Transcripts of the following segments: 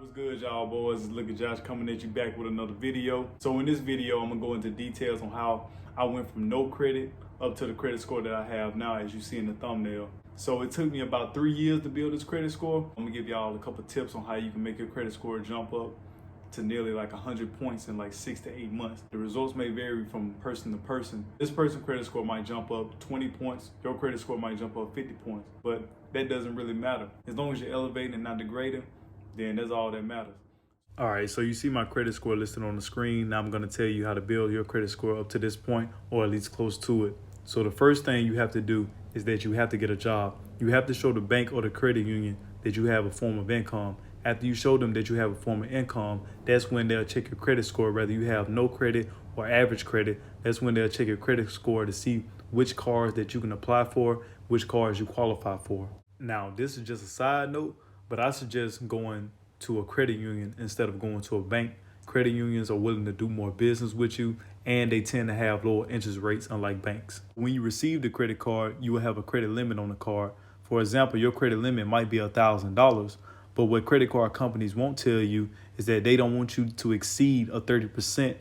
What's good, y'all boys? It's Look at Josh coming at you back with another video. So in this video, I'm gonna go into details on how I went from no credit up to the credit score that I have now, as you see in the thumbnail. So it took me about 3 years to build this credit score. I'm gonna give y'all a couple tips on how you can make your credit score jump up to nearly like 100 points in like 6 to 8 months. The results may vary from person to person. This person's credit score might jump up 20 points. Your credit score might jump up 50 points, but that doesn't really matter. As long as you're elevating and not degrading, then that's all that matters. All right, so you see my credit score listed on the screen. Now I'm gonna tell you how to build your credit score up to this point, or at least close to it. So the first thing you have to do is that you have to get a job. You have to show the bank or the credit union that you have a form of income. After you show them that you have a form of income, that's when they'll check your credit score, whether you have no credit or average credit. That's when they'll check your credit score to see which cards that you can apply for, which cards you qualify for. Now, this is just a side note, but I suggest going to a credit union instead of going to a bank. Credit unions are willing to do more business with you, and they tend to have lower interest rates, unlike banks. When you receive the credit card, you will have a credit limit on the card. For example, your credit limit might be $1,000, but what credit card companies won't tell you is that they don't want you to exceed a 30%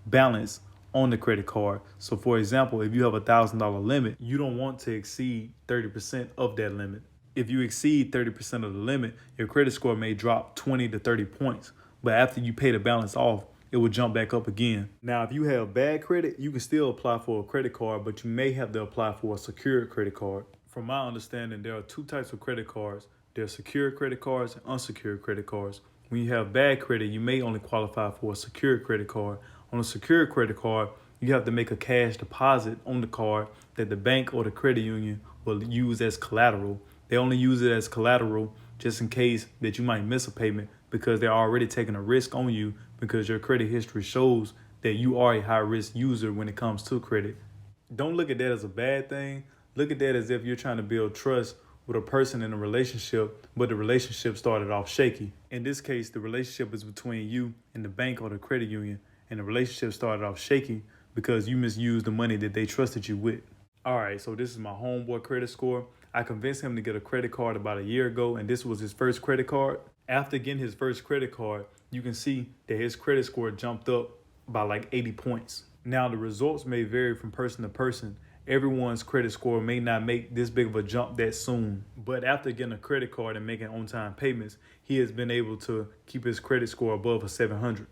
balance on the credit card. So for example, if you have $1,000 limit, you don't want to exceed 30% of that limit. If you exceed 30% of the limit, your credit score may drop 20 to 30 points. But after you pay the balance off, it will jump back up again. Now, if you have bad credit, you can still apply for a credit card, but you may have to apply for a secured credit card. From my understanding, there are two types of credit cards. There are secured credit cards and unsecured credit cards. When you have bad credit, you may only qualify for a secured credit card. On a secured credit card, you have to make a cash deposit on the card that the bank or the credit union will use as collateral. They only use it as collateral just in case that you might miss a payment, because they're already taking a risk on you because your credit history shows that you are a high-risk user when it comes to credit. Don't look at that as a bad thing. Look at that as if you're trying to build trust with a person in a relationship, but the relationship started off shaky. In this case, the relationship is between you and the bank or the credit union, and the relationship started off shaky because you misused the money that they trusted you with. All right, so this is my homeboy credit score. I convinced him to get a credit card about a year ago, and this was his first credit card. After getting his first credit card, you can see that his credit score jumped up by like 80 points. Now, the results may vary from person to person. Everyone's credit score may not make this big of a jump that soon. But after getting a credit card and making on-time payments, he has been able to keep his credit score above a 700.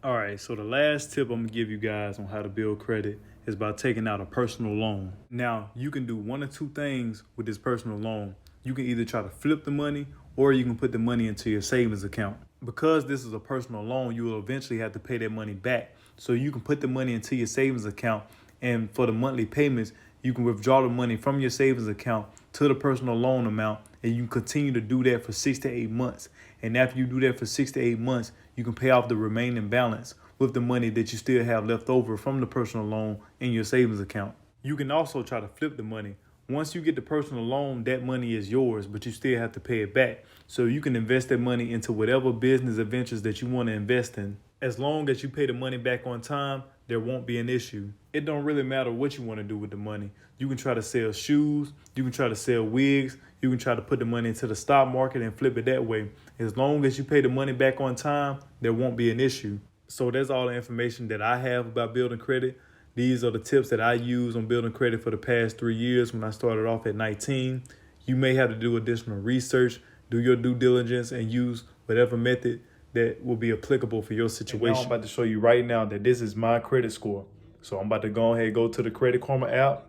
All right, so the last tip I'm gonna give you guys on how to build credit is by taking out a personal loan. Now, you can do one or two things with this personal loan. You can either try to flip the money, or you can put the money into your savings account. Because this is a personal loan, you will eventually have to pay that money back. So you can put the money into your savings account, and for the monthly payments, you can withdraw the money from your savings account to the personal loan amount, and you can continue to do that for 6 to 8 months. And after you do that for 6 to 8 months, you can pay off the remaining balance with the money that you still have left over from the personal loan in your savings account. You can also try to flip the money. Once you get the personal loan, that money is yours, but you still have to pay it back. So you can invest that money into whatever business adventures that you want to invest in. As long as you pay the money back on time, there won't be an issue. It don't really matter what you want to do with the money. You can try to sell shoes, you can try to sell wigs, you can try to put the money into the stock market and flip it that way. As long as you pay the money back on time, there won't be an issue. So that's all the information that I have about building credit. These are the tips that I use on building credit for the past 3 years when I started off at 19. You may have to do additional research, do your due diligence, and use whatever method that will be applicable for your situation. And now I'm about to show you right now that this is my credit score. So I'm about to go ahead and go to the Credit Karma app,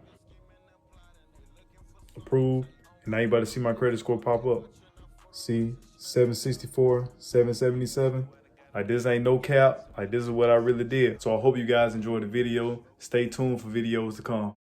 approve, and now you're about to see my credit score pop up. See, 764, 777. Like, this ain't no cap. Like, this is what I really did. So I hope you guys enjoyed the video. Stay tuned for videos to come.